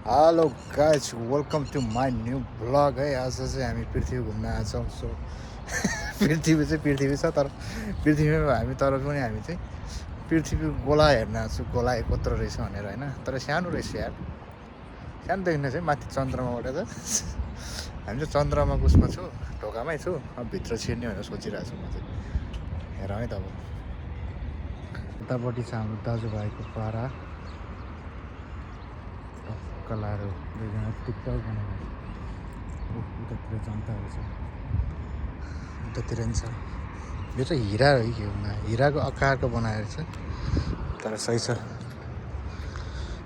Hello guys welcome to my new blog है। आज चाहिँ हामी पृथ्वी घुम्न आएछौँ। सो पृथ्वी चाहिँ पृथ्वी छ, तर पृथ्वीमा हामी तर पनि हामी चाहिँ पृथ्वी गोला हेर्न आएको गोला कत्रो रहेछ भनेर होइन। तर सानो रहेछ यार, सानो देख्न चाहिँ माथि चन्द्रमाबाट त हामी चाहिँ चन्द्रमाको उसमा छु, ढोकामै छु। अब भित्र छिर्ने भनेर सोचिरहेको छु म चाहिँ। हेर है त अब उतापट्टि छ हाम्रो दाजुभाइको पारा कलाहरू दुईजना टिकटक बनाएको उतातिर जनताहरू छ, उतातिर नि छ। यो चाहिँ हिरा हो कि हिराको आकारको बनाएर छ, तर सही छ।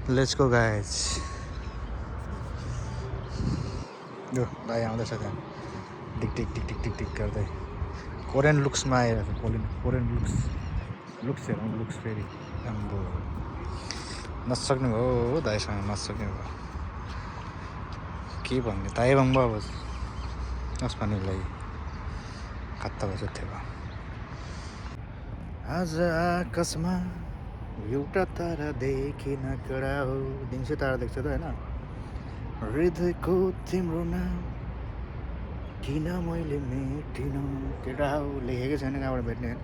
Let's go guys. यो गाई आउँदैछ त्यहाँ टिक टिक टिक टिक टिक टिक गर्दै। कोरियन लुक्समा आइरहेको छ। कोरियन लुक्स हेरौँ। लुक्स फेरि राम्रो नसक्ने भयो हो दाइसँग, नसक्ने भयो के भन्ने। ताइबङ भयो अब अस्पानीलाई खत्ता भएछ थियो। आज आकाशमा एउटा तारा देखिन कडा हो। दिउँसो तारा देख्छ त होइन। हृदयको तिम्रो नाम किन मैले मेटिनु केटा हो। लेखेकै छैन कहाँबाट भेट्ने होइन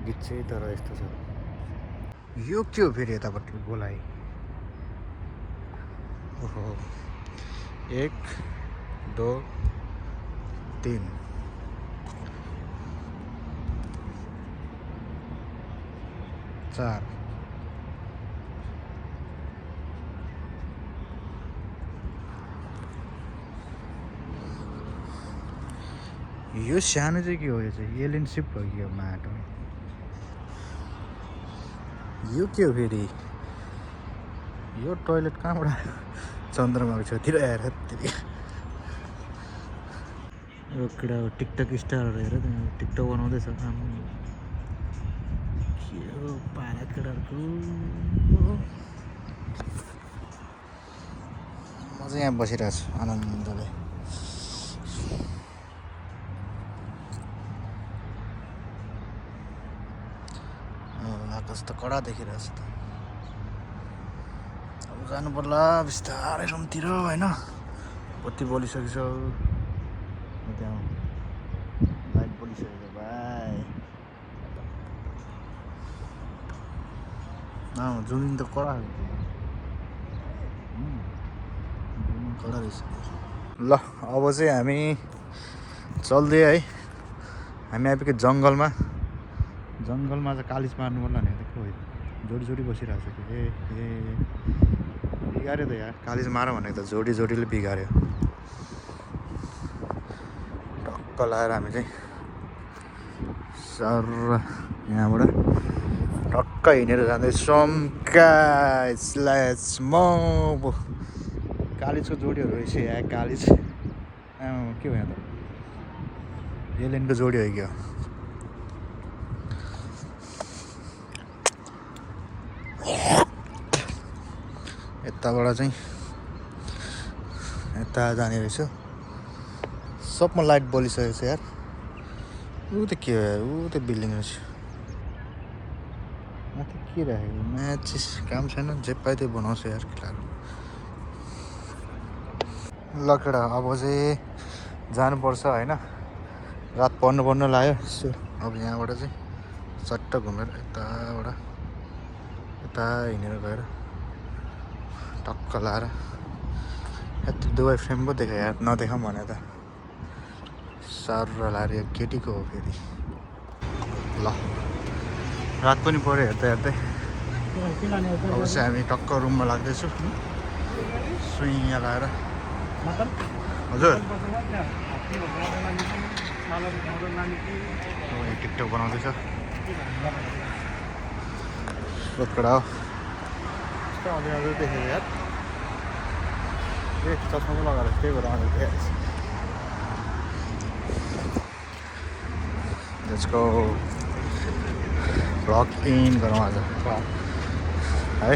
गीत चाहिँ, तर यस्तो छ। यो के हो फेरि यतापट्टि गोलाइ। ओहो 1 2 3 4 यो सानो चाहिँ के हो। यो चाहिँ एलियन सिप हो कि यो माटो। यो के हो फेरि। यो टोइलेट कहाँबाट चन्द्रमाको छेउतिर आएर यो केटा टिकटक स्टारहरू हेर त्यहाँ टिकटक बनाउँदैछ। के हो पारा केटाहरूको। म चाहिँ यहाँ बसिरहेको छु आनन्दले। आकाश त कडा देखिरहेछ त। अब जानु पर्ला बिस्तारै रुमतिर होइन। बत्ती बलिसकेछ, त्यहाँ लाइट बलिसकेको भाइ। जुमिङ त कडा कडा रहेछ। ल अब चाहिँ हामी चल्दै है। हामी आइपुग्यो जङ्गलमा चाहिँ कालिज मार्नु पर्ला भने त खोइ जोडी बसिरहेको छ कि। ए बिगाऱ्यो त यार। कालिज मार भनेको त जोडीले बिगाऱ्यो। टक्क लाएर हामी चाहिँ सर यहाँबाट टक्क हिँडेर जाँदैछौँ गाइस। Let's move. कालिजको जोडीहरू रहेछ यहाँ। कालिज के हो यहाँ त। एलियनको जोडी हो क्या। यताबाट चाहिँ यता जाने रहेछ। सबमा लाइट बलिसकेको छ यार। ऊ त के हो यार, ऊ त बिल्डिङ रहेछ। माथि के राखेको म्याचिस काम छैन, जे पायो त्यही बनाउँछ यार केटाहरू। ल केटा अब चाहिँ जानुपर्छ होइन। रात पर्नु लाग्यो। सो अब यहाँबाट चाहिँ चट्ट घुमेर यता हिँडेर गएर टक्क लाएर यति दुवै फ्रेम पो देखायो यार। नदेखाऊँ भने त सर लाएर यो केटीको हो फेरि। ल रात पनि पऱ्यो हेर्दै। अब चाहिँ हामी टक्क रुममा लाग्दैछु सुइँ लाएर। हजुर टिकटक बनाउँदैछ सोधकडा हो। यस्तो आउँदै देखेको यार। चस्मा पनि लगाएर त्यही भएर आउँदै देखाएको। लेट्स गो ब्लग इन गरौँ आज है।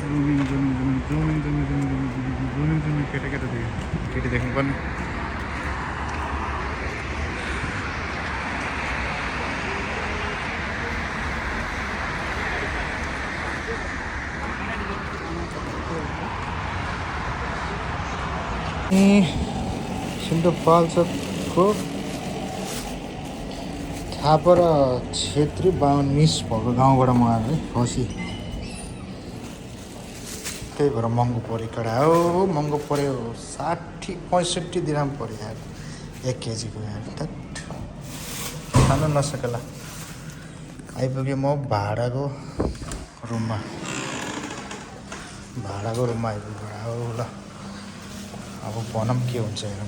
जुमिङ केटी देख्नु पर्ने। ए सिन्धुपाल्चोकको थापा र छेत्री बाहुन मिस भएको गाउँबाट मगाएको है खसी। त्यही भएर महँगो पऱ्यो कडा हो, महँगो पऱ्यो 60-65 दिराम पऱ्यो यार 1 केजीको यार। खानु नसकेला। आइपुगेँ म भाडाको रुममा आइपुग्यो। हो ल अब भनौँ के हुन्छ हेरौँ।